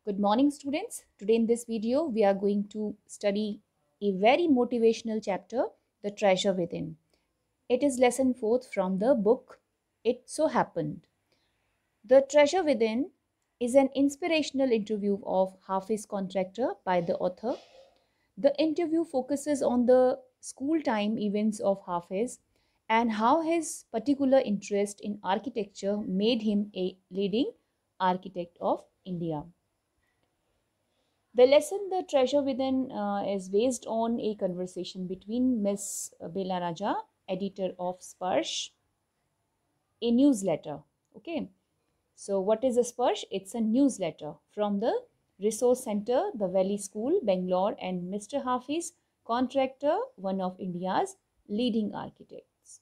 Good morning, students. Today in this video, we are going to study a very motivational chapter, The Treasure Within. It is lesson 4th from the book It So Happened. The Treasure Within is an inspirational interview of Hafiz Contractor by the author. The interview focuses on the school time events of Hafiz and how his particular interest in architecture made him a leading architect of India. The lesson, The Treasure Within, is based on a conversation between Miss Bela Raja, editor of Sparsh, a newsletter. Okay, so what is a Sparsh? It's a newsletter from the Resource Center, the Valley School, Bangalore, and Mr. Hafiz, contractor, one of India's leading architects.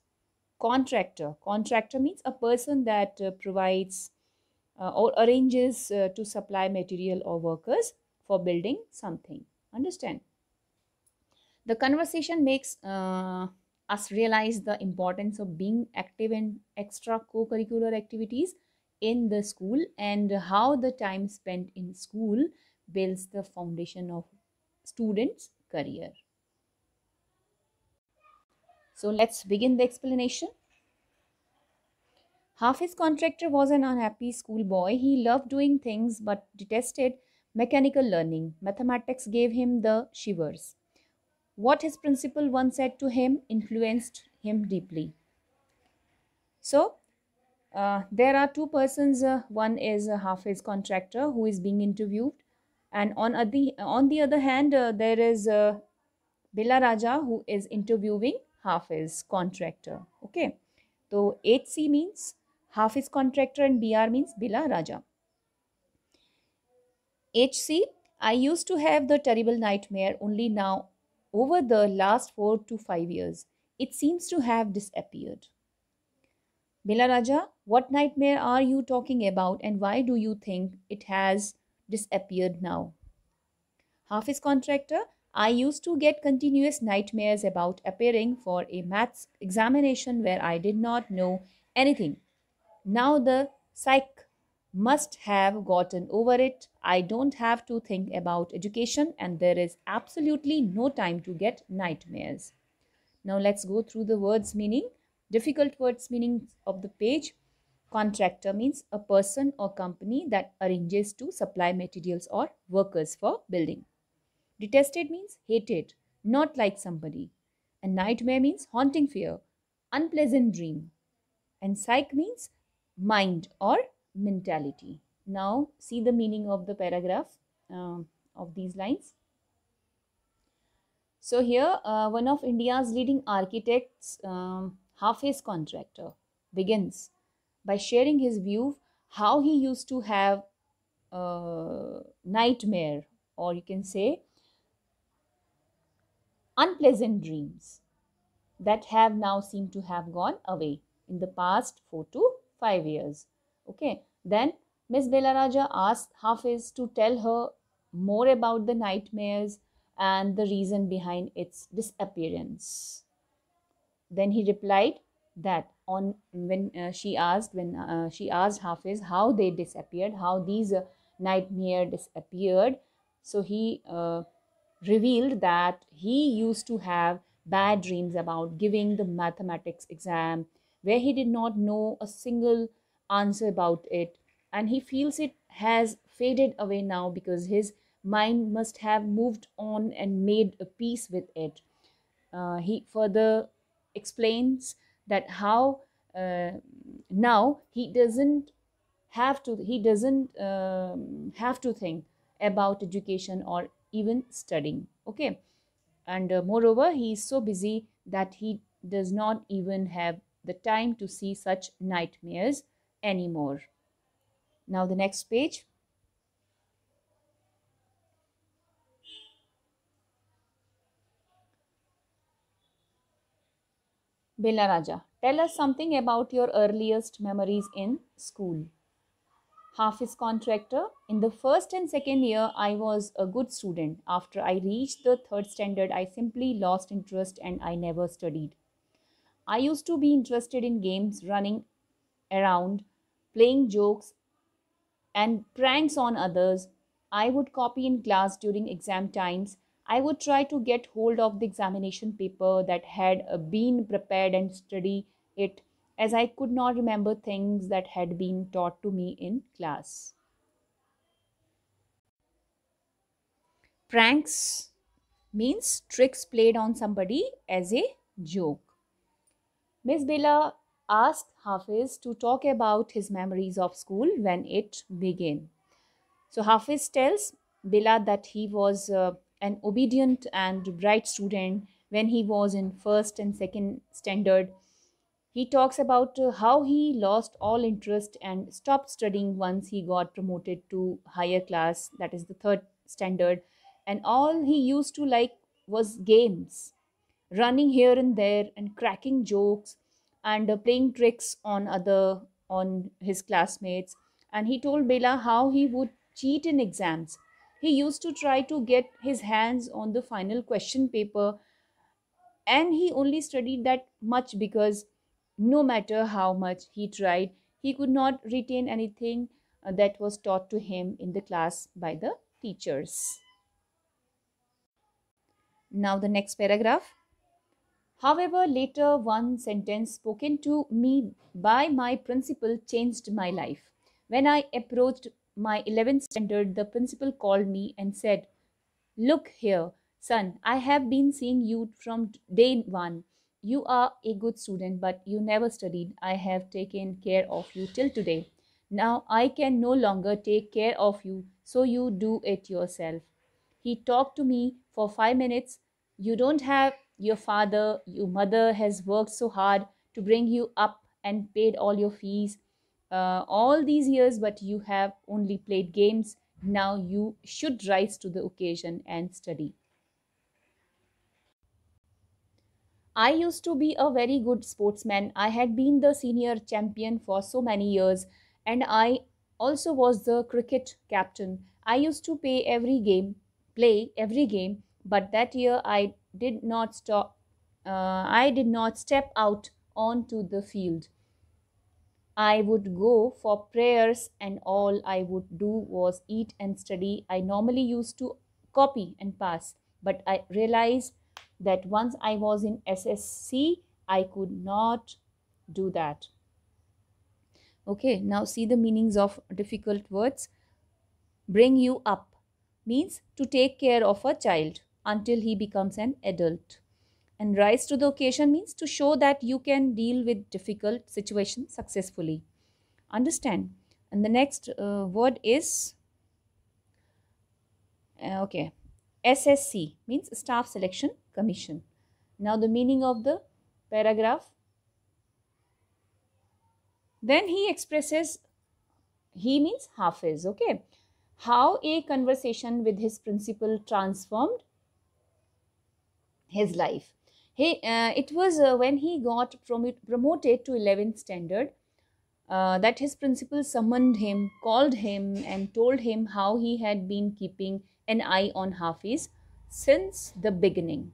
Contractor means a person that provides or arranges to supply material or workers for building something. Understand? The conversation makes us realize the importance of being active in extra co-curricular activities in the school and how the time spent in school builds the foundation of students' career. So let's begin the explanation. Hafiz Contractor was an unhappy schoolboy. He loved doing things but detested mechanical learning. Mathematics gave him the shivers. What his principal once said to him influenced him deeply. So, there are two persons. One is a Hafiz Contractor who is being interviewed, and on the other hand, there is Bela Raja who is interviewing Hafiz Contractor. Okay, so HC means Hafiz Contractor and BR means Bela Raja. HC, I used to have the terrible nightmare only now over the last 4 to 5 years. It seems to have disappeared. Bela Raja, what nightmare are you talking about and why do you think it has disappeared now? Hafiz Contractor, I used to get continuous nightmares about appearing for a maths examination where I did not know anything. Now the psych must have gotten over it. I don't have to think about education and there is absolutely no time to get nightmares. Now let's go through the words meaning. Difficult words meaning of the page. Contractor means a person or company that arranges to supply materials or workers for building. Detested means hated, not like somebody. And nightmare means haunting fear, unpleasant dream. And psych means mind or mentality. Now see the meaning of the paragraph of these lines. So here one of India's leading architects, Hafiz Contractor, begins by sharing his view how he used to have nightmare, or you can say unpleasant dreams that have now seemed to have gone away in the past 4 to 5 years. Okay, then Miss Bela Raja asked Hafiz to tell her more about the nightmares and the reason behind its disappearance. Then he replied that on when she asked Hafiz how they disappeared, how these nightmare disappeared. So he revealed that he used to have bad dreams about giving the mathematics exam where he did not know a single answer about it, and he feels it has faded away now because his mind must have moved on and made a peace with it. He further explains that how now he doesn't have to think about education or even studying. Okay, and moreover he is so busy that he does not even have the time to see such nightmares anymore. Now the next page. Bela Raja, tell us something about your earliest memories in school. Hafiz Contractor, in the first and second year, I was a good student. After I reached the third standard, I simply lost interest and I never studied. I used to be interested in games, running around, playing jokes and pranks on others. I would copy in class during exam times. I would try to get hold of the examination paper that had been prepared and study it, as I could not remember things that had been taught to me in class. Pranks means tricks played on somebody as a joke. Miss Bella asked Hafiz to talk about his memories of school when it began. So Hafiz tells Bella that he was an obedient and bright student when he was in first and second standard. He talks about how he lost all interest and stopped studying once he got promoted to higher class, that is the third standard, and all he used to like was games, running here and there and cracking jokes and playing tricks on his classmates. And he told Bella how he would cheat in exams. He used to try to get his hands on the final question paper, and he only studied that much because no matter how much he tried, he could not retain anything that was taught to him in the class by the teachers. Now the next paragraph. However, later one sentence spoken to me by my principal changed my life. When I approached my 11th standard, the principal called me and said, "Look here, son, I have been seeing you from day one. You are a good student, but you never studied. I have taken care of you till today. Now I can no longer take care of you, so you do it yourself." He talked to me for 5 minutes. "You don't have your father, your mother has worked so hard to bring you up and paid all your fees all these years, but you have only played games. Now you should rise to the occasion and study." I used to be a very good sportsman. I had been the senior champion for so many years, and I also was the cricket captain. I used to play every game, but that year I did not step out onto the field. I would go for prayers, and all I would do was eat and study. I normally used to copy and pass, but I realized that once I was in SSC, I could not do that. Okay, now see the meanings of difficult words. Bring you up means to take care of a child until he becomes an adult. And rise to the occasion means to show that you can deal with difficult situations successfully. Understand? And the next word is okay, SSC means Staff Selection Commission. Now the meaning of the paragraph. Then he expresses, he means Hafiz, okay, how a conversation with his principal transformed his life. It was when he got promoted to 11th standard that his principal summoned him, called him, and told him how he had been keeping an eye on Hafiz since the beginning.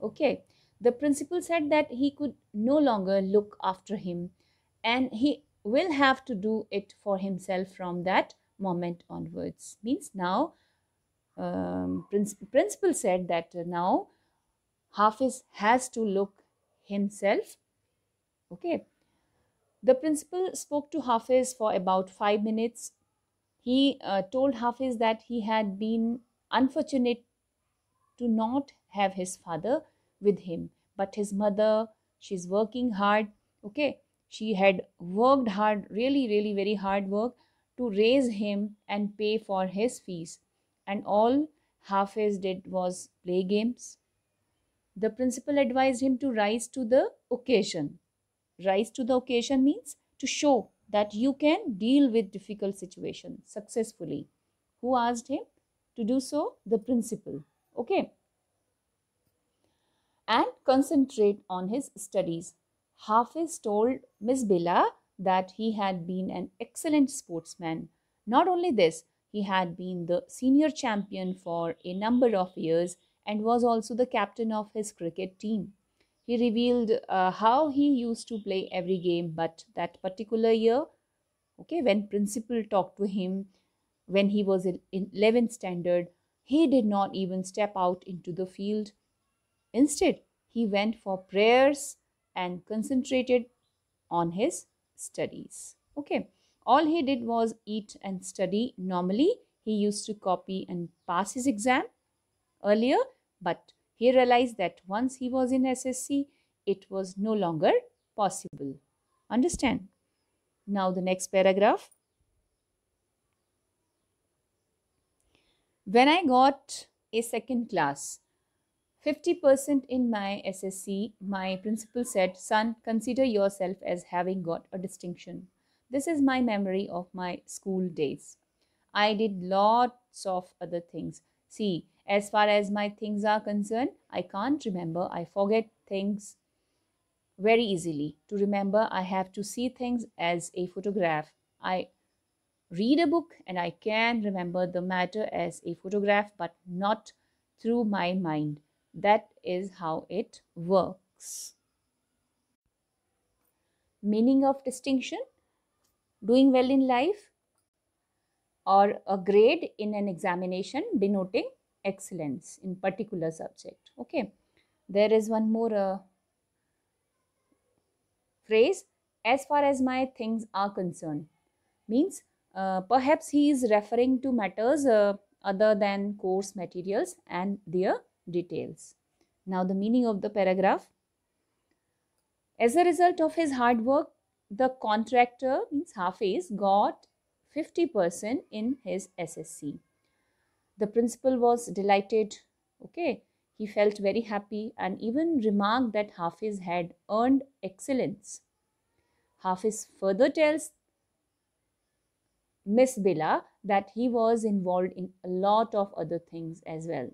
Okay, the principal said that he could no longer look after him and he will have to do it for himself from that moment onwards. Means now, principal said that now Hafiz has to look himself. Okay, the principal spoke to Hafiz for about 5 minutes. He told Hafiz that he had been unfortunate to not have his father with him, but his mother, she's working hard. Okay, she had worked hard, really, really very hard work to raise him and pay for his fees. And all Hafiz did was play games. The principal advised him to rise to the occasion. Rise to the occasion means to show that you can deal with difficult situations successfully. Who asked him to do so? The principal. Okay. And concentrate on his studies. Hafiz told Miss Bila that he had been an excellent sportsman. Not only this, he had been the senior champion for a number of years and was also the captain of his cricket team. He revealed how he used to play every game, but that particular year, okay, when principal talked to him, When he was in 11th standard, he did not even step out into the field. Instead, he went for prayers and concentrated on his studies. Okay. All he did was eat and study. Normally, he used to copy and pass his exam earlier, but he realized that once he was in SSC, it was no longer possible. Understand? Now, the next paragraph. When I got a second class, 50% in my SSC, my principal said, "Son, consider yourself as having got a distinction." This is my memory of my school days. I did lots of other things. See, as far as my things are concerned, I can't remember. I forget things very easily. To remember, I have to see things as a photograph. I read a book and I can remember the matter as a photograph, but not through my mind. That is how it works. Meaning of distinction: doing well in life, or a grade in an examination denoting excellence in particular subject. Okay, there is one more phrase: as far as my things are concerned, means perhaps he is referring to matters other than course materials and their details. Now, the meaning of the paragraph: as a result of his hard work, the contractor, means Hafiz, got 50% in his SSC. The principal was delighted. Okay, he felt very happy and even remarked that Hafiz had earned excellence. Hafiz further tells Miss Bila that he was involved in a lot of other things as well.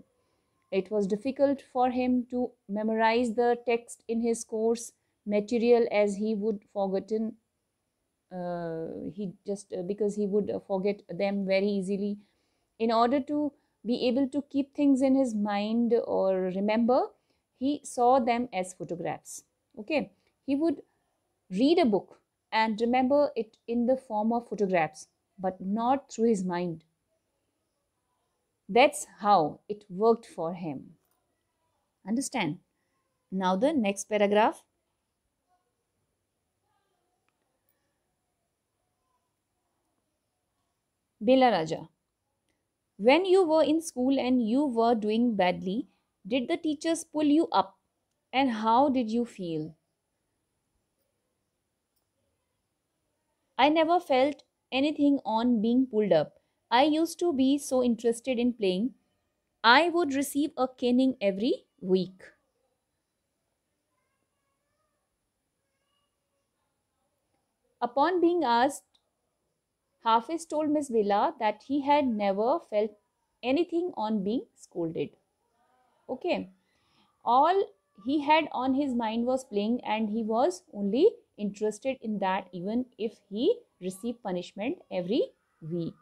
It was difficult for him to memorize the text in his course material, as he would forgotten he just because he would forget them very easily. In order to be able to keep things in his mind or remember, he saw them as photographs. Okay, he would read a book and remember it in the form of photographs, but not through his mind. That's how it worked for him. Understand? Now, the next paragraph. Bela Raja: when you were in school and you were doing badly, did the teachers pull you up? And how did you feel? I never felt anything on being pulled up. I used to be so interested in playing. I would receive a caning every week. Upon being asked, Hafiz told Miss Villa that he had never felt anything on being scolded. Okay. All he had on his mind was playing, and he was only interested in that, even if he received punishment every week.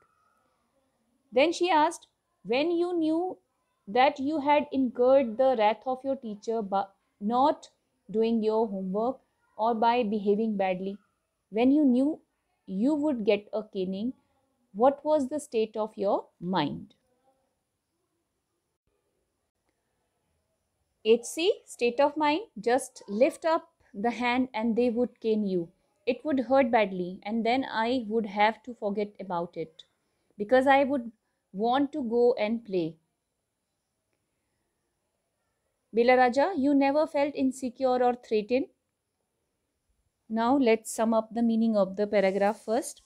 Then she asked, when you knew that you had incurred the wrath of your teacher by not doing your homework or by behaving badly, when you knew you would get a caning, what was the state of your mind? HC, state of mind: just lift up the hand and they would cane you. It would hurt badly, and then I would have to forget about it because I would want to go and play. Bela Raja, you never felt insecure or threatened. Now let's sum up the meaning of the paragraph first.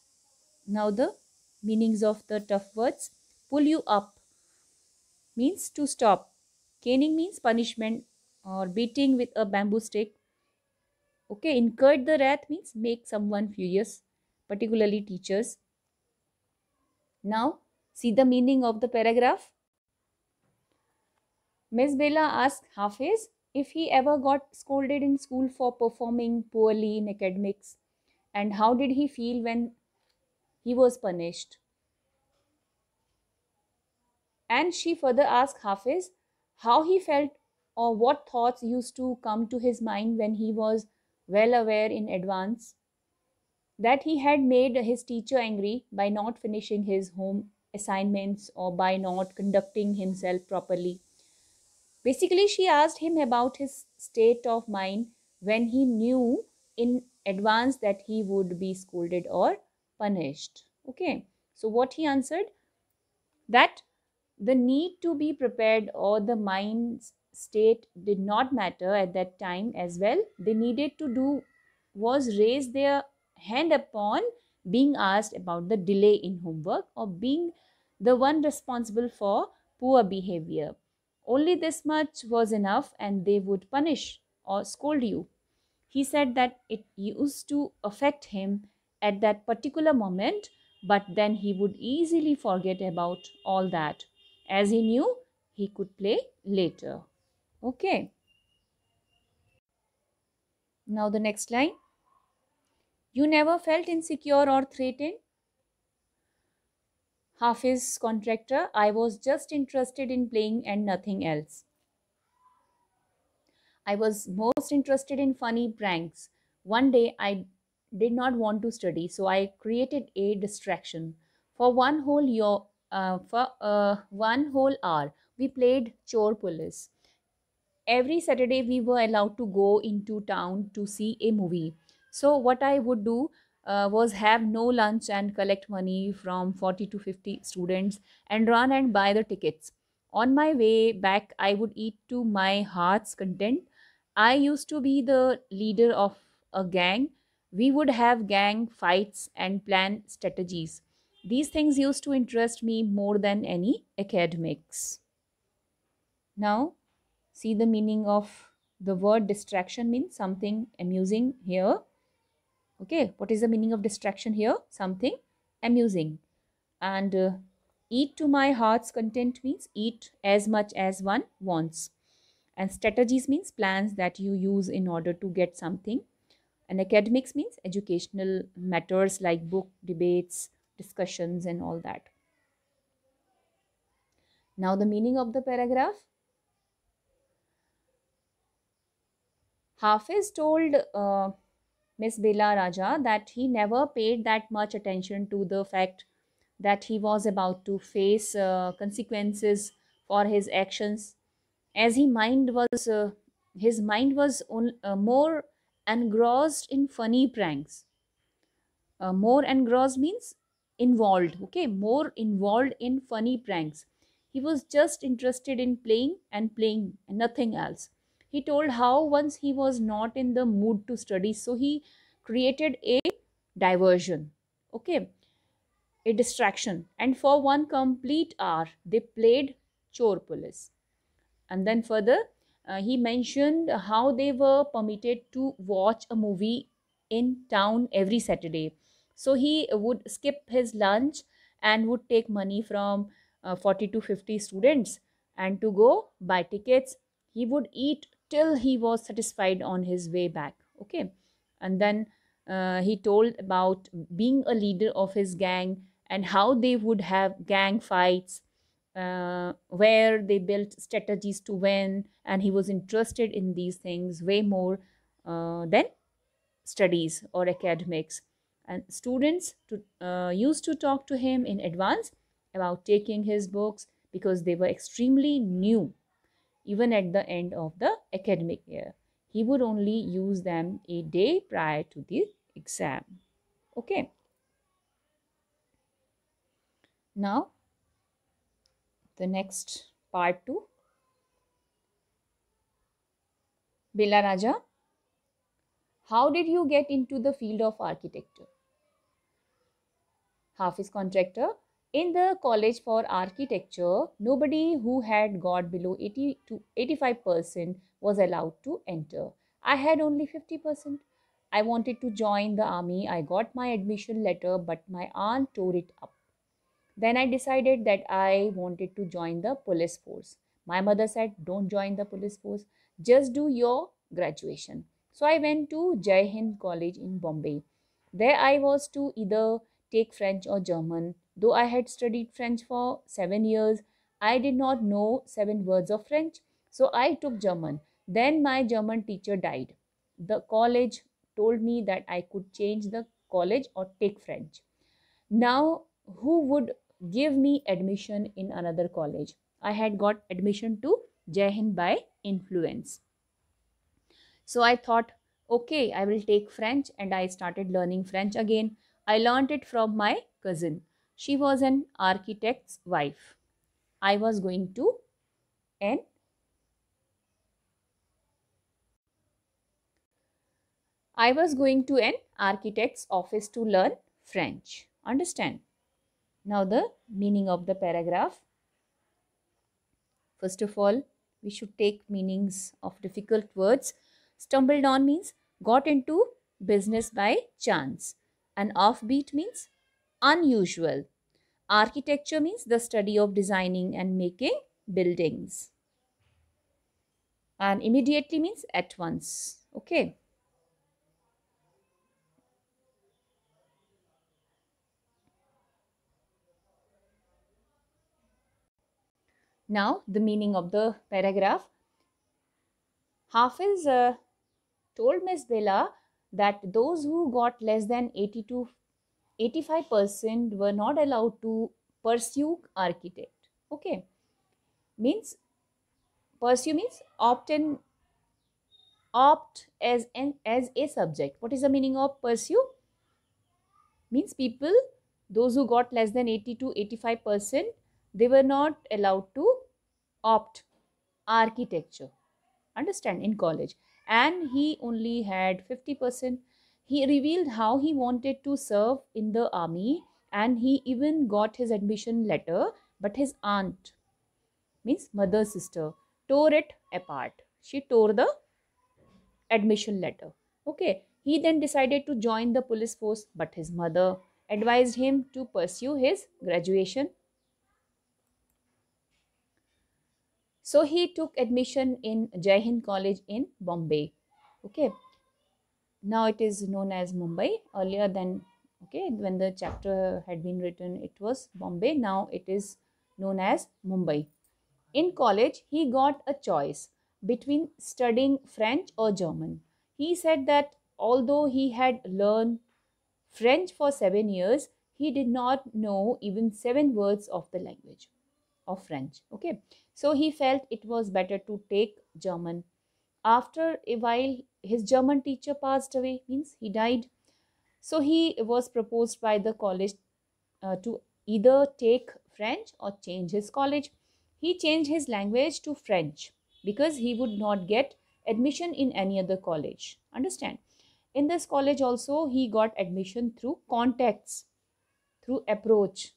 Now the meanings of the tough words. Pull you up means to stop. Caning means punishment or beating with a bamboo stick. Okay, incurred the wrath means make someone furious, particularly teachers. Now see the meaning of the paragraph. Miss Bella asked Hafiz if he ever got scolded in school for performing poorly in academics, and how did he feel when he was punished. And she further asked Hafiz how he felt or what thoughts used to come to his mind when he was well aware in advance that he had made his teacher angry by not finishing his home assignments or by not conducting himself properly. Basically, she asked him about his state of mind when he knew in advance that he would be scolded or punished. Okay, so what he answered, that the need to be prepared or the mind state did not matter at that time as well. They needed to do was raise their hand upon being asked about the delay in homework or being the one responsible for poor behavior. Only this much was enough and they would punish or scold you. He said that it used to affect him at that particular moment, but then he would easily forget about all that as he knew he could play later. Okay, now the next line. You never felt insecure or threatened? Hafiz contractor, I was just interested in playing and nothing else. I was most interested in funny pranks. One day I did not want to study, so I created a distraction. For one whole hour, we played chore police. Every Saturday we were allowed to go into town to see a movie. So what I would do was have no lunch and collect money from 40 to 50 students and run and buy the tickets. On my way back, I would eat to my heart's content. I used to be the leader of a gang. We would have gang fights and plan strategies. These things used to interest me more than any academics. Now, see the meaning of the word distraction means something amusing here. Okay, what is the meaning of distraction here? Something amusing. And eat to my heart's content means eat as much as one wants. And strategies means plans that you use in order to get something. And academics means educational matters like book debates, discussions, and all that. Now, the meaning of the paragraph. Hafiz told Miss Bela Raja that he never paid that much attention to the fact that he was about to face consequences for his actions, as his mind was more engrossed in funny pranks. More engrossed means involved. Okay, more involved in funny pranks. He was just interested in playing and nothing else. He told how once he was not in the mood to study, so he created a diversion. Okay, a distraction, and for one complete hour they played chore police. And then further, he mentioned how they were permitted to watch a movie in town every Saturday. So he would skip his lunch and would take money from 40 to 50 students and to go buy tickets. He would eat till he was satisfied on his way back. Okay. And then he told about being a leader of his gang and how they would have gang fights where they built strategies to win, and he was interested in these things way more than studies or academics. And students used to talk to him in advance about taking his books because they were extremely new. Even at the end of the academic year, he would only use them a day prior to the exam. Okay, now the next part 2. Bela Raja, how did you get into the field of architecture? Hafiz contractor, in the college for architecture, nobody who had got below 80 to 85% was allowed to enter. I had only 50%. I wanted to join the army. I got my admission letter, but my aunt tore it up. Then I decided that I wanted to join the police force. My mother said, don't join the police force, just do your graduation. So I went to Jai Hind College in Bombay. There I was to either take French or German. Though I had studied French for 7 years, I did not know 7 words of French. So I took German. Then my German teacher died. The college told me that I could change the college or take French. Now, who would give me admission in another college. I had got admission to Jai Hind by influence. So I thought, okay, I will take French, and I started learning French again. I learned it from my cousin. She was an architect's wife. I was going to an I was going to an architect's office to learn French. Understand? Now the meaning of the paragraph. First of all, we should take meanings of difficult words. Stumbled on means got into business by chance. An offbeat means unusual. Architecture means the study of designing and making buildings. And immediately means at once. Okay. Now the meaning of the paragraph. Hafiz told Miss Bella that those who got less than 80 to 85% were not allowed to pursue architect. Okay. Means pursue means opt as a subject. What is the meaning of pursue? Means people, those who got less than 80 to 85%, they were not allowed to opt architecture. Understand, in college. And he only had 50%. He revealed how he wanted to serve in the army, and he even got his admission letter, but his aunt, means mother's sister, tore it apart. She tore the admission letter. Okay. He then decided to join the police force, but his mother advised him to pursue his graduation. So he took admission in Jai Hind College in Bombay. Okay. Now it is known as Mumbai. Earlier than, okay, when the chapter had been written, it was Bombay. Now it is known as Mumbai. In college, he got a choice between studying French or German. He said that although he had learned French for 7 years, he did not know even 7 words of the language of French. Okay. So he felt it was better to take German. After a while, his German teacher passed away, means he died. So he was proposed by the college to either take French or change his college. He changed his language to French because he would not get admission in any other college. Understand? In this college also, he got admission through contacts, through approach.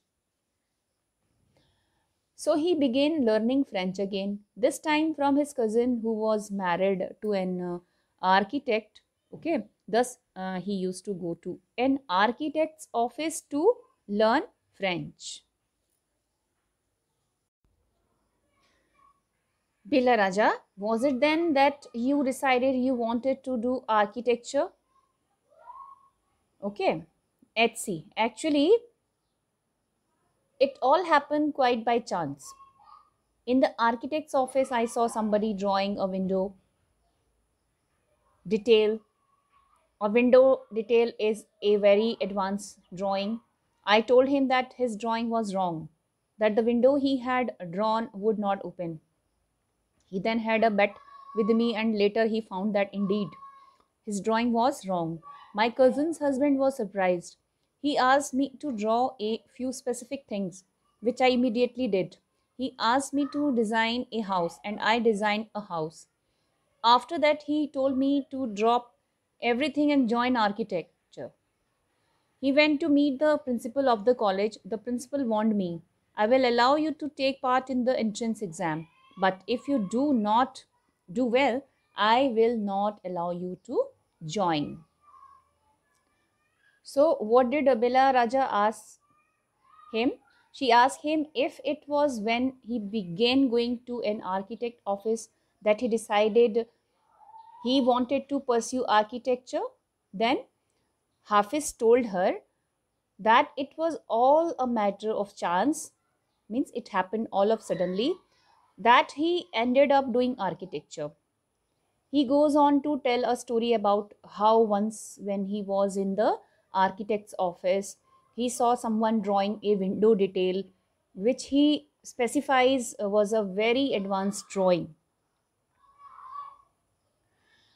So he began learning French again, this time from his cousin who was married to an architect. Okay, thus he used to go to an architect's office to learn French. Bila Raja, was it then that you decided you wanted to do architecture? Okay, HC. Actually, it all happened quite by chance. In the architect's office, I saw somebody drawing a window detail. A window detail is a very advanced drawing. I told him that his drawing was wrong, that the window he had drawn would not open. He then had a bet with me, and later he found that indeed his drawing was wrong. My cousin's husband was surprised. He asked me to draw a few specific things, which I immediately did. He asked me to design a house, and I designed a house. After that, he told me to drop everything and join architecture. He went to meet the principal of the college. The principal warned me, I will allow you to take part in the entrance exam, but if you do not do well, I will not allow you to join. So, what did Abela Raja ask him? She asked him if it was when he began going to an architect office that he decided he wanted to pursue architecture. Then Hafiz told her that it was all a matter of chance, means it happened all of suddenly, that he ended up doing architecture. He goes on to tell a story about how once when he was in the architect's office, he saw someone drawing a window detail, which he specifies was a very advanced drawing.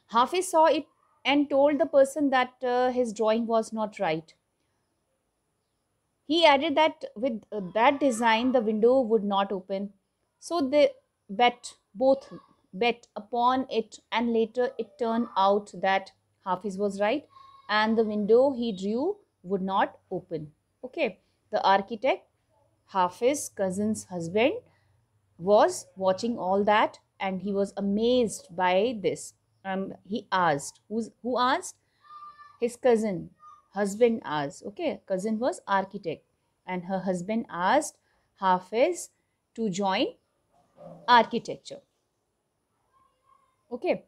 Hafiz saw it and told the person that his drawing was not right. He added that with that design, the window would not open. So they both bet upon it, and later it turned out that Hafiz was right and the window he drew would not open. Okay, the architect, Hafiz's cousin's husband, was watching all that and he was amazed by this. He asked, who asked? His cousin. Husband asked. Okay, cousin was architect and her husband asked Hafiz to join architecture. Okay,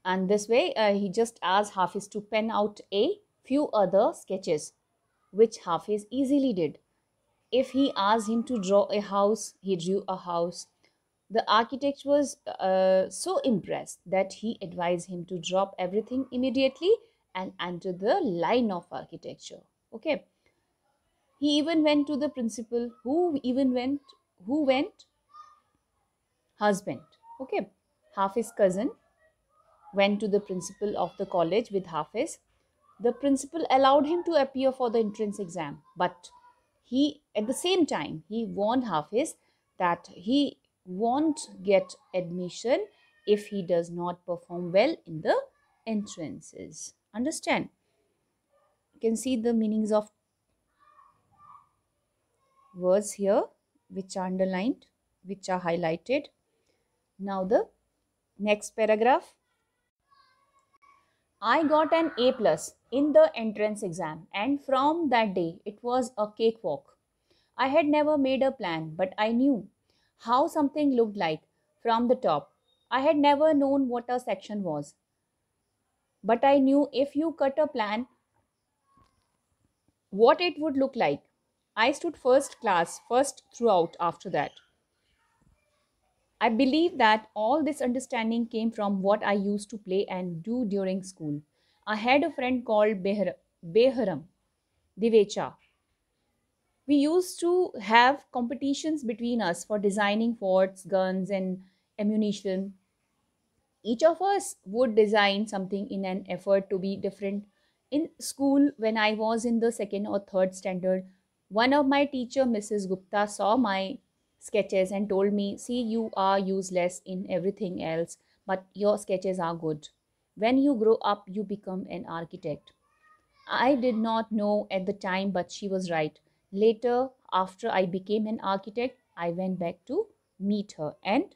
and this way he just asked Hafiz to pen out a few other sketches, which Hafiz easily did. If he asked him to draw a house, he drew a house. The architect was so impressed that he advised him to drop everything immediately and enter the line of architecture. Okay. He even went to the principal, who went? Husband. Okay. Hafiz's cousin went to the principal of the college with Hafiz. The principal allowed him to appear for the entrance exam, but he, at the same time, he warned Hafiz that he won't get admission if he does not perform well in the entrances. Understand? You can see the meanings of words here, which are underlined, which are highlighted. Now the next paragraph. I got an A plus in the entrance exam, and from that day it was a cakewalk. I had never made a plan, but I knew how something looked like from the top. I had never known what a section was, but I knew if you cut a plan, what it would look like. I stood first class, first throughout after that. I believe that all this understanding came from what I used to play and do during school. I had a friend called Beharam Divecha. We used to have competitions between us for designing forts, guns, and ammunition. Each of us would design something in an effort to be different. In school, when I was in the second or third standard, one of my teacher, Mrs. Gupta, saw my sketches and told me, "See, you are useless in everything else, but your sketches are good. When you grow up, you become an architect." I did not know at the time, but she was right. Later, after I became an architect, I went back to meet her and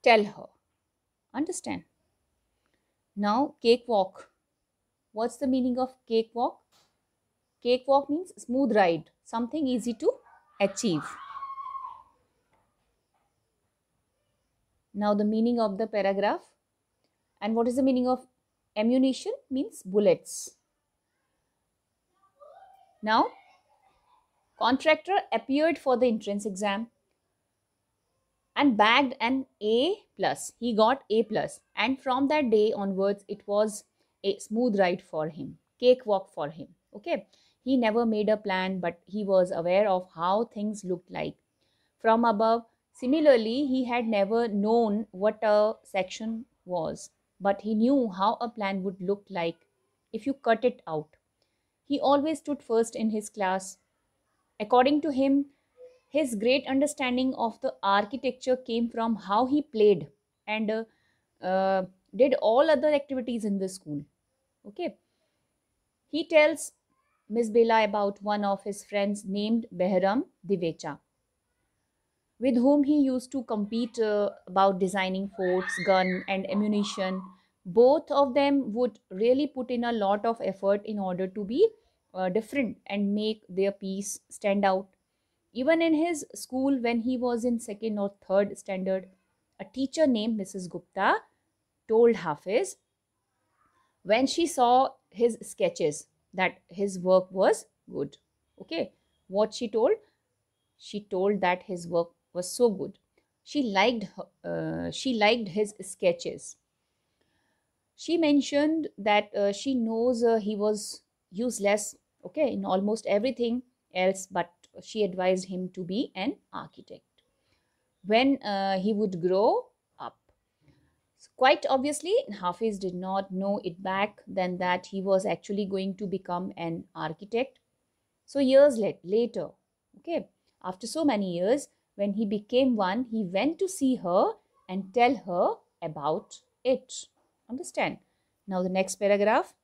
tell her. Understand? Now, cakewalk. What's the meaning of cakewalk? Cakewalk means smooth ride, something easy to achieve. Now, the meaning of the paragraph. And what is the meaning of ammunition? Means bullets. Now, contractor appeared for the entrance exam and bagged an A plus. He got A plus, and from that day onwards, it was a smooth ride for him, cakewalk for him. Okay, he never made a plan, but he was aware of how things looked like from above. Similarly, he had never known what a section was, but he knew how a plan would look like if you cut it out. He always stood first in his class. According to him, his great understanding of the architecture came from how he played and did all other activities in the school. Okay. He tells Miss Bela about one of his friends named Behram Divecha, with whom he used to compete about designing forts, gun, and ammunition. Both of them would really put in a lot of effort in order to be different and make their piece stand out. Even in his school, when he was in second or third standard, a teacher named Mrs. Gupta told Hafiz when she saw his sketches that his work was good. Okay, what she told? She told that his work was so good. She liked his sketches. She mentioned that she knows he was useless, okay, in almost everything else, but she advised him to be an architect when he would grow up. Quite obviously, Hafiz did not know it back then that he was actually going to become an architect. So, years later, okay, after so many years, when he became one, he went to see her and tell her about it. Understand? Now, the next paragraph.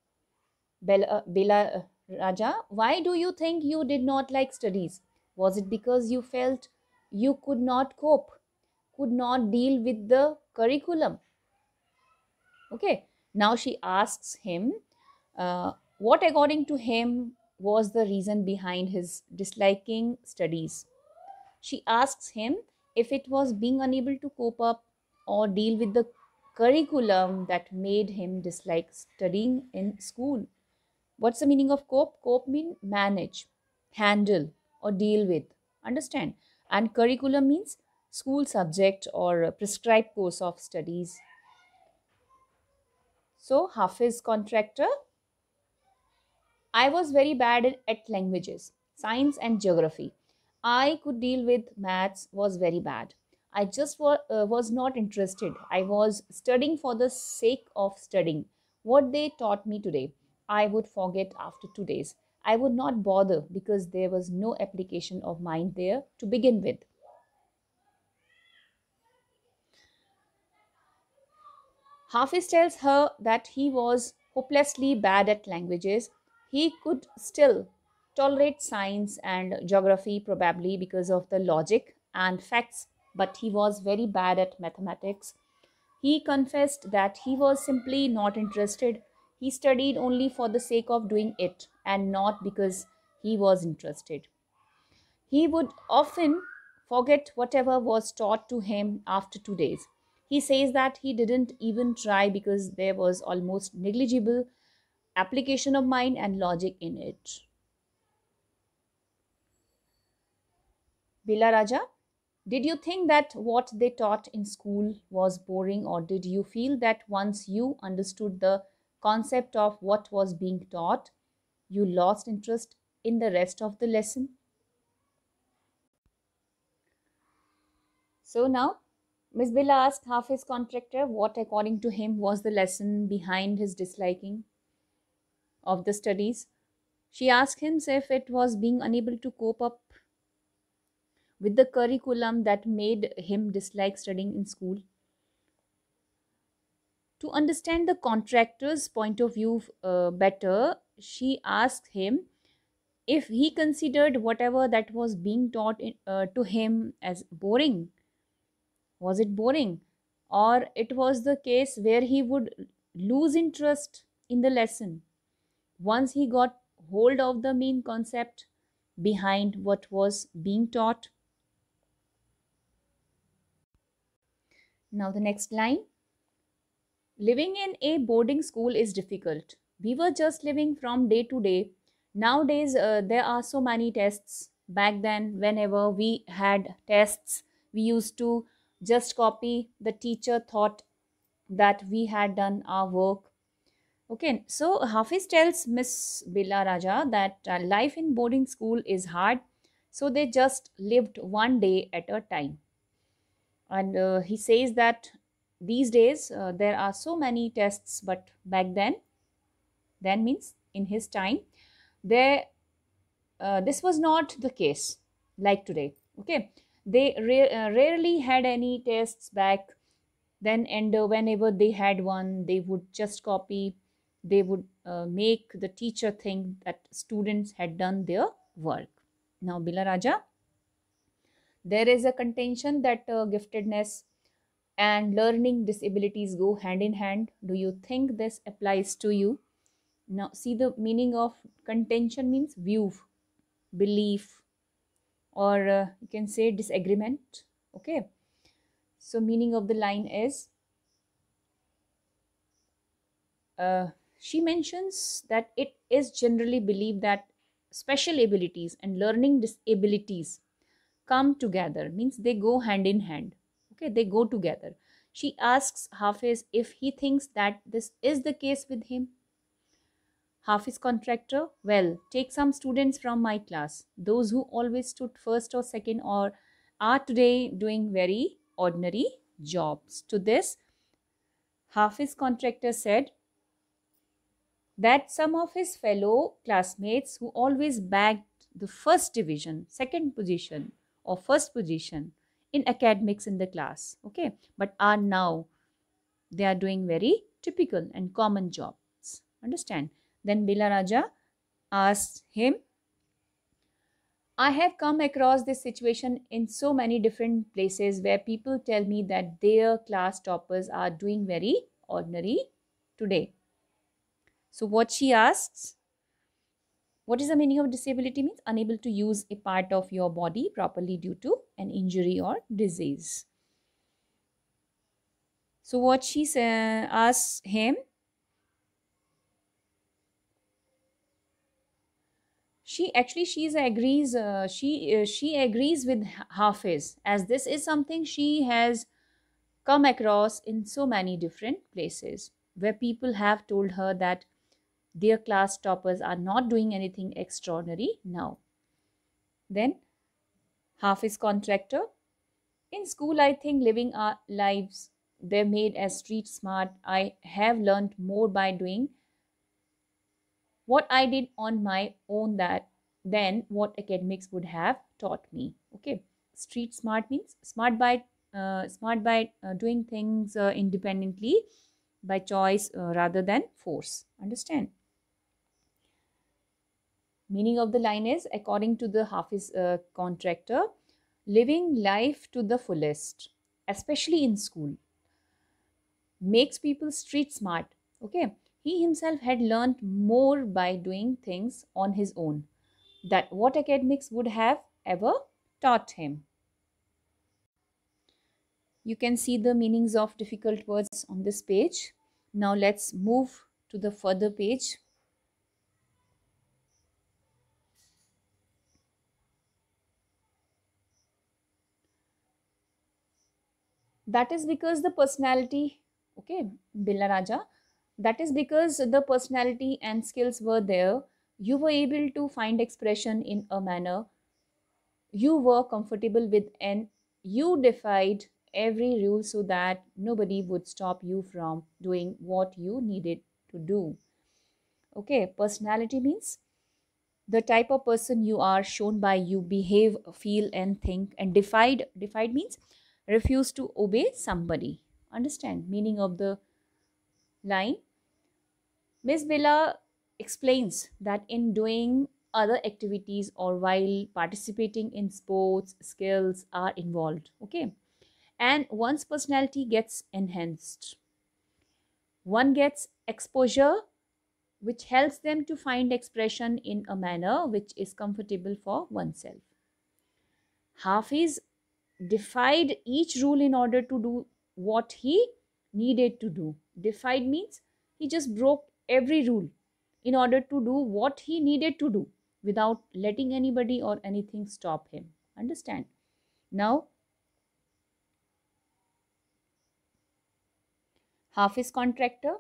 Bela Raja, why do you think you did not like studies? Was it because you felt you could not cope, could not deal with the curriculum? Okay, now she asks him what, according to him, was the reason behind his disliking studies. She asks him if it was being unable to cope up or deal with the curriculum that made him dislike studying in school. What's the meaning of cope? Cope means manage, handle, or deal with. Understand? And curriculum means school subject or a prescribed course of studies. So, Hafiz contractor, I was very bad at languages, science, and geography. I could deal with maths, was very bad. I just was not interested. I was studying for the sake of studying. What they taught me today, I would forget after 2 days. I would not bother because there was no application of mind there to begin with. Hafiz tells her that he was hopelessly bad at languages. He could still tolerate science and geography, probably because of the logic and facts, but he was very bad at mathematics. He confessed that he was simply not interested. He studied only for the sake of doing it and not because he was interested. He would often forget whatever was taught to him after 2 days. He says that he didn't even try because there was almost negligible application of mind and logic in it. Bila Raja, did you think that what they taught in school was boring, or did you feel that once you understood the concept of what was being taught, you lost interest in the rest of the lesson? So now, Miss Billa asked Hafiz contractor what, according to him, was the lesson behind his disliking of the studies. She asked him if it was being unable to cope up with the curriculum that made him dislike studying in school. To understand the contractor's point of view better, she asked him if he considered whatever that was being taught to him as boring. Was it boring? Or it was the case where he would lose interest in the lesson once he got hold of the main concept behind what was being taught? Now, the next line. Living in a boarding school is difficult. We were just living from day to day. Nowadays, there are so many tests. Back then, whenever we had tests, we used to just copy. The teacher thought that we had done our work. Okay, so Hafiz tells Miss Bila Raja that life in boarding school is hard, so they just lived one day at a time. And he says that these days there are so many tests, but back then means in his time, there this was not the case like today. Okay, they rarely had any tests back then, and whenever they had one, they would just copy. They would make the teacher think that students had done their work. Now, Bila Raja, there is a contention that giftedness and learning disabilities go hand in hand. Do you think this applies to you? Now, see, the meaning of contention means view, belief, or you can say disagreement. Okay, so meaning of the line is she mentions that it is generally believed that special abilities and learning disabilities come together, means they go hand in hand. Okay, they go together. She asks Hafiz if he thinks that this is the case with him. Hafiz contractor, well, take some students from my class, those who always stood first or second or are today doing very ordinary jobs. To this, Hafiz contractor said that some of his fellow classmates who always bagged the first division, second position, or first position in academics in the class, okay, but are now they are doing very typical and common jobs. Understand? Then Bila Raja asked him, I have come across this situation in so many different places where people tell me that their class toppers are doing very ordinary today. So what she asks, what is the meaning of disability? Means unable to use a part of your body properly due to an injury or disease. So what she asks him, she agrees with Hafiz, as this is something she has come across in so many different places where people have told her that their class toppers are not doing anything extraordinary now. Then Hafiz contractor, in school I think living our lives they're made as street smart. I have learned more by doing what I did on my own that than what academics would have taught me. Okay, street smart means smart by doing things independently by choice rather than force. Understand? Meaning of the line is, according to the Hafiz contractor, living life to the fullest, especially in school, makes people street smart. Okay, he himself had learned more by doing things on his own that what academics would have ever taught him. You can see the meanings of difficult words on this page. Now let's move to the further page. That is because the personality, okay, Billa Raja, that is because the personality and skills were there. You were able to find expression in a manner you were comfortable with, and you defied every rule so that nobody would stop you from doing what you needed to do. Okay, personality means the type of person you are, shown by you behave, feel and think. And defied means refuse to obey somebody. Understand meaning of the line? Miss Bella explains that in doing other activities or while participating in sports, skills are involved. Okay, and one's personality gets enhanced. One gets exposure which helps them to find expression in a manner which is comfortable for oneself. Hafiz defied each rule in order to do what he needed to do. Defied means he just broke every rule in order to do what he needed to do without letting anybody or anything stop him. Understand? Now, Hafiz contractor,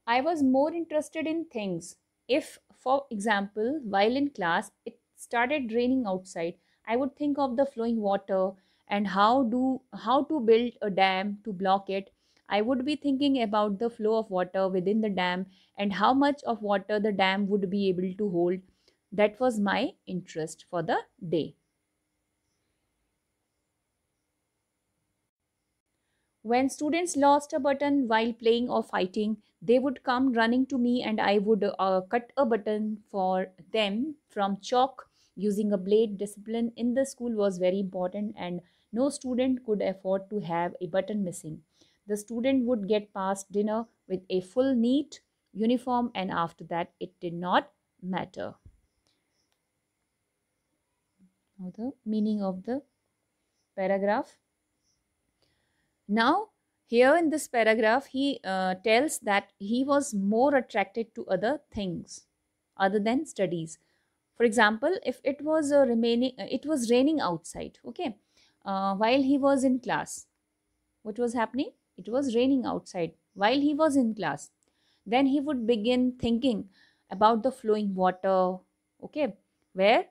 I was more interested in things. If, for example, while in class it started raining outside, I would think of the flowing water and how to build a dam to block it. I would be thinking about the flow of water within the dam and how much of water the dam would be able to hold. That was my interest for the day. When students lost a button while playing or fighting, they would come running to me and I would cut a button for them from chalk using a blade. Discipline in the school was very important and no student could afford to have a button missing. The student would get past dinner with a full neat uniform and after that it did not matter. Now the meaning of the paragraph. Now, here in this paragraph, he tells that he was more attracted to other things other than studies. For example, if it was raining outside, okay, while he was in class, what was happening? It was raining outside while he was in class. Then he would begin thinking about the flowing water, okay, where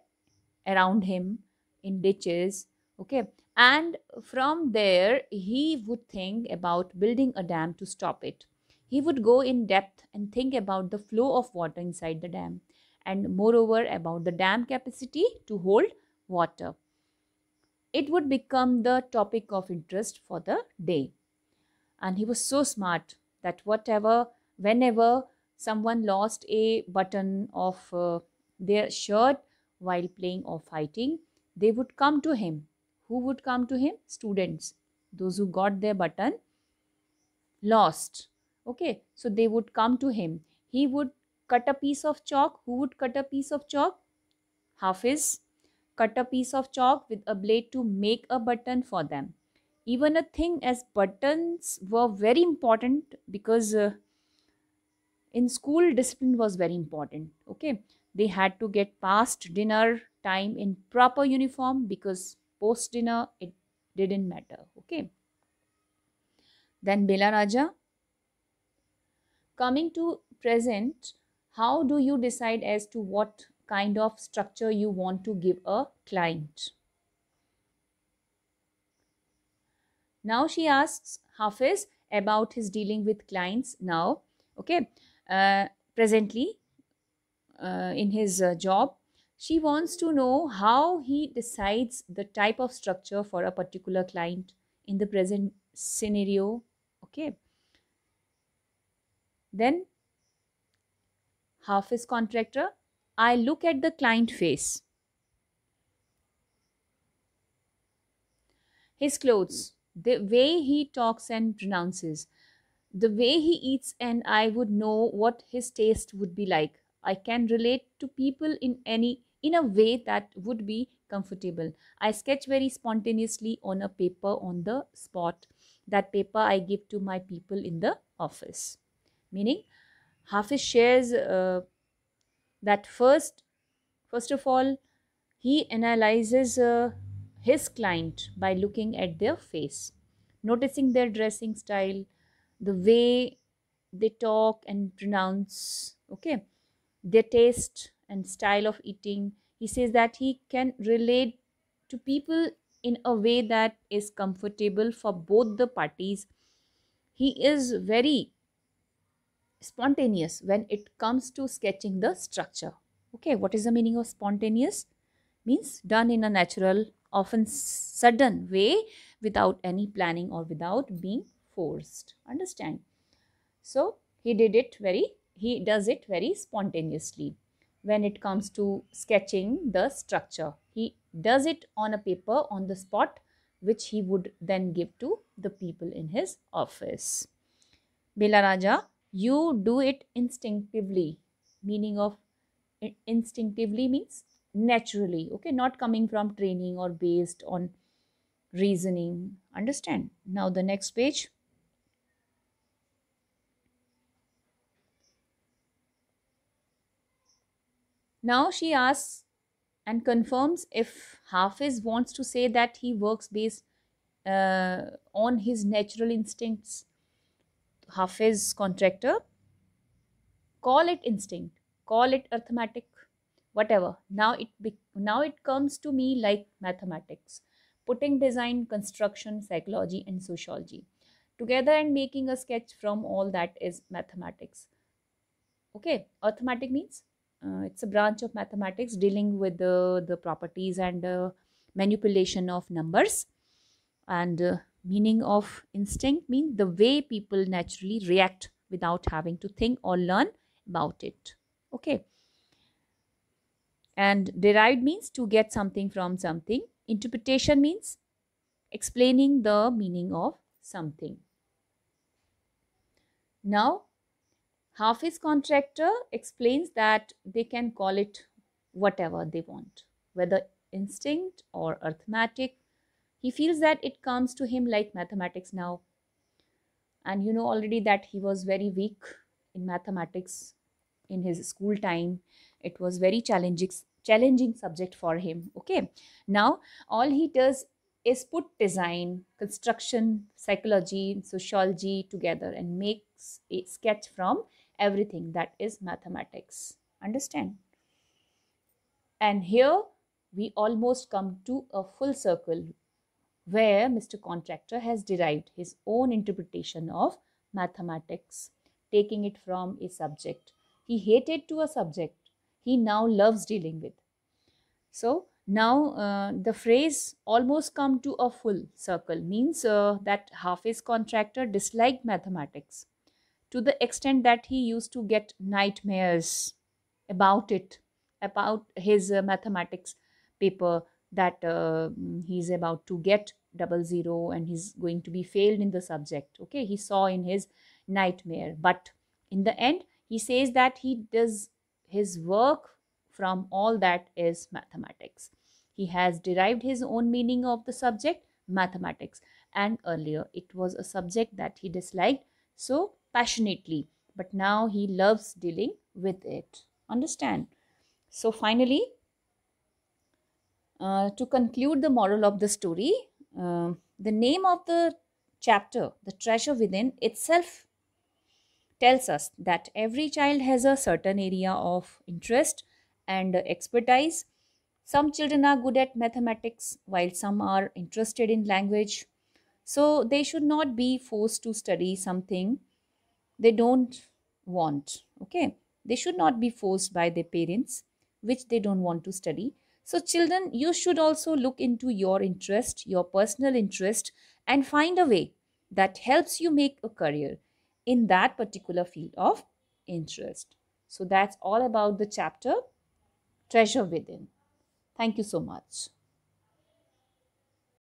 around him in ditches, okay, and from there he would think about building a dam to stop it. He would go in depth and think about the flow of water inside the dam, and moreover about the dam capacity to hold water. It would become the topic of interest for the day. And he was so smart that whenever someone lost a button of their shirt while playing or fighting, they would come to him. Who would come to him? Students, those who got their button lost. Okay, so they would come to him. He would cut a piece of chalk. Who would cut a piece of chalk? Hafiz cut a piece of chalk with a blade to make a button for them. Even a thing as buttons were very important because in school discipline was very important. Okay, they had to get past dinner time in proper uniform because post dinner it didn't matter. Okay, then Bela Raja, coming to present, how do you decide as to what kind of structure you want to give a client? Now she asks Hafiz about his dealing with clients now. Okay, uh, presently in his job, she wants to know how he decides the type of structure for a particular client in the present scenario. Okay, then Hafiz contractor, I look at the client face, his clothes, the way he talks and pronounces, the way he eats, and I would know what his taste would be like. I can relate to people in a way that would be comfortable. I sketch very spontaneously on a paper on the spot. That paper I give to my people in the office. Meaning, Hafiz shares that first of all, he analyzes his client by looking at their face, noticing their dressing style, the way they talk and pronounce, okay, their taste and style of eating. He says that he can relate to people in a way that is comfortable for both the parties. He is very spontaneous when it comes to sketching the structure. Okay, what is the meaning of spontaneous? Means done in a natural, often sudden way without any planning or without being forced. Understand? So he does it very spontaneously when it comes to sketching the structure. He does it on a paper on the spot, which he would then give to the people in his office. Bela Raja, you do it instinctively. Meaning of instinctively means naturally, okay, not coming from training or based on reasoning. Understand? Now the next page. Now she asks and confirms if Hafiz wants to say that he works based on his natural instincts. Hafiz contractor, call it instinct, call it arithmetic, whatever. Now it comes to me like mathematics, putting design, construction, psychology, and sociology together and making a sketch from all that is mathematics. Okay, arithmetic means it's a branch of mathematics dealing with the properties and manipulation of numbers. And meaning of instinct means the way people naturally react without having to think or learn about it. Okay, and derived means to get something from something. Interpretation means explaining the meaning of something. Now Hafiz contractor explains that they can call it whatever they want, whether instinct or arithmetic. He feels that it comes to him like mathematics now. And you know already that he was very weak in mathematics in his school time. It was very challenging subject for him. Okay. Now all he does is put design, construction, psychology, sociology together and makes a sketch from everything that is mathematics. Understand? And here we almost come to a full circle where Mr. Contractor has derived his own interpretation of mathematics, taking it from a subject he hated to a subject he now loves dealing with. So now the phrase almost come to a full circle means that Hafiz Contractor disliked mathematics to the extent that he used to get nightmares about it, about his mathematics paper that he's about to get double zero and he's going to be failed in the subject. Okay, he saw in his nightmare, but in the end, he says that he does his work from all that is mathematics. He has derived his own meaning of the subject, mathematics, and earlier it was a subject that he disliked so passionately, but now he loves dealing with it. Understand? So, finally, to conclude the moral of the story, the name of the chapter, The Treasure Within, itself tells us that every child has a certain area of interest and expertise. Some children are good at mathematics, while some are interested in language. So, they should not be forced to study something they don't want. Okay, they should not be forced by their parents which they don't want to study. So children, you should also look into your interest, your personal interest, and find a way that helps you make a career in that particular field of interest. So that's all about the chapter Treasure Within. Thank you so much.